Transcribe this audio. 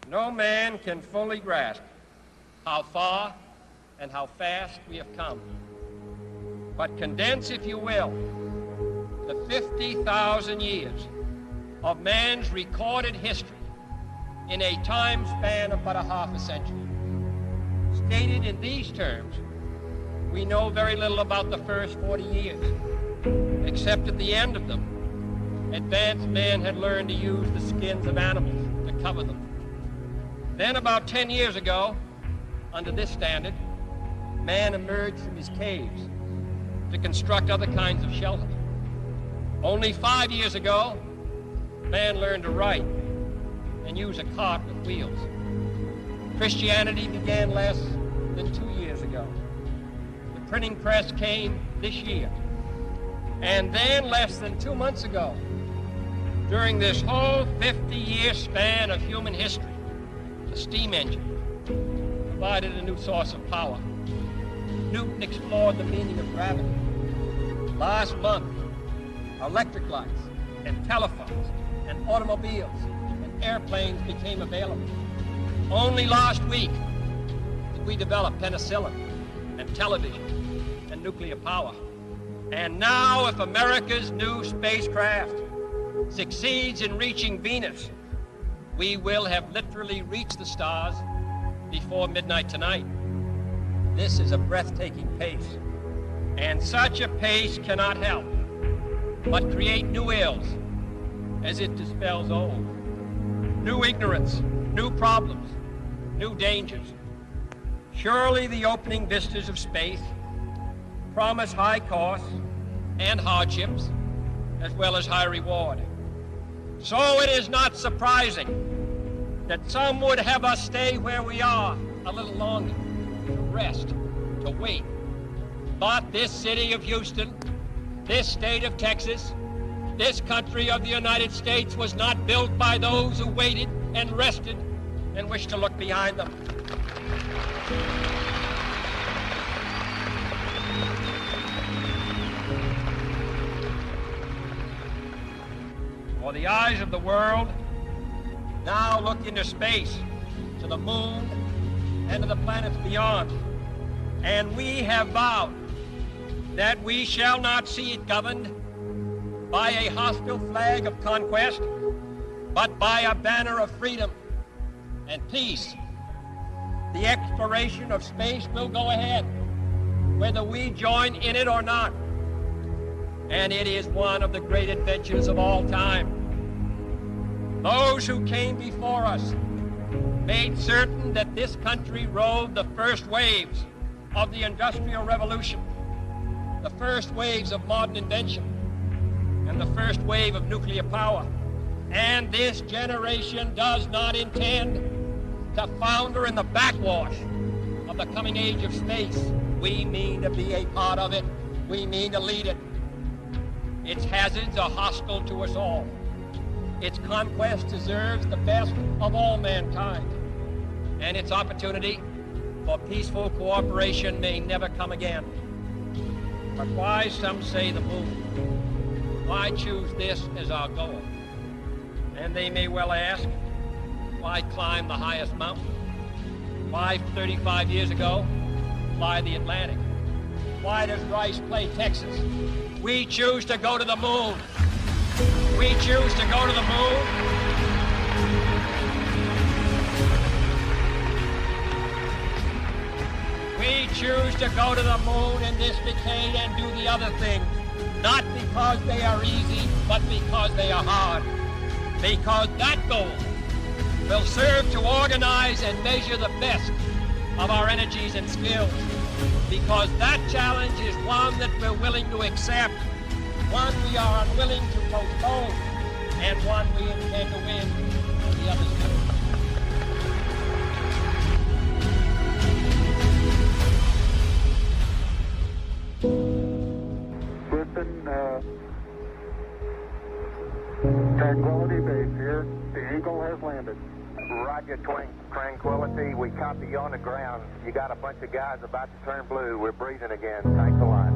No man can fully grasp how far and how fast we have come. But condense, if you will, the 50,000 years of man's recorded history in a time span of but a half a century. Stated in these terms, we know very little about the first 40 years, except at the end of them, advanced man had learned to use the skins of animals to cover them. Then about 10 years ago, under this standard, man emerged from his caves to construct other kinds of shelter. Only 5 years ago, man learned to write and use a cart with wheels. Christianity began less than 2 years ago. The printing press came this year. And then less than 2 months ago, during this whole 50-year span of human history, the steam engine provided a new source of power. Newton explored the meaning of gravity. Last month, electric lights and telephones and automobiles and airplanes became available. Only last week did we develop penicillin and television and nuclear power. And now, if America's new spacecraft succeeds in reaching Venus, we will have literally reached the stars before midnight tonight. This is a breathtaking pace, and such a pace cannot help but create new ills as it dispels old. New ignorance, new problems, new dangers. Surely the opening vistas of space promise high costs and hardships, as well as high reward. So it is not surprising that some would have us stay where we are a little longer, to rest, to wait. But this city of Houston, this state of Texas, this country of the United States was not built by those who waited and rested and wished to look behind them. For the eyes of the world now look into space, to the moon and to the planets beyond. And we have vowed that we shall not see it governed by a hostile flag of conquest, but by a banner of freedom and peace. The exploration of space will go ahead, whether we join in it or not. And it is one of the great adventures of all time. Those who came before us made certain that this country rode the first waves of the Industrial Revolution, the first waves of modern invention, and the first wave of nuclear power. And this generation does not intend to founder in the backwash of the coming age of space. We mean to be a part of it. We mean to lead it. Its hazards are hostile to us all. Its conquest deserves the best of all mankind. And its opportunity for peaceful cooperation may never come again. But why, some say, the moon? Why choose this as our goal? And they may well ask, why climb the highest mountain? Why, 35 years ago, fly the Atlantic? Why does Rice play Texas? We choose to go to the moon. We choose to go to the moon. We choose to go to the moon in this decade and do the other things, not because they are easy, but because they are hard. Because that goal will serve to organize and measure the best of our energies and skills. Because that challenge is one that we're willing to accept, one we are unwilling to postpone, and one we intend to win when the others do. Houston, Tranquility Base here. The Eagle has landed. Roger, Tranquility. We copy you on the ground. You got a bunch of guys about to turn blue. We're breathing again. Thanks a lot.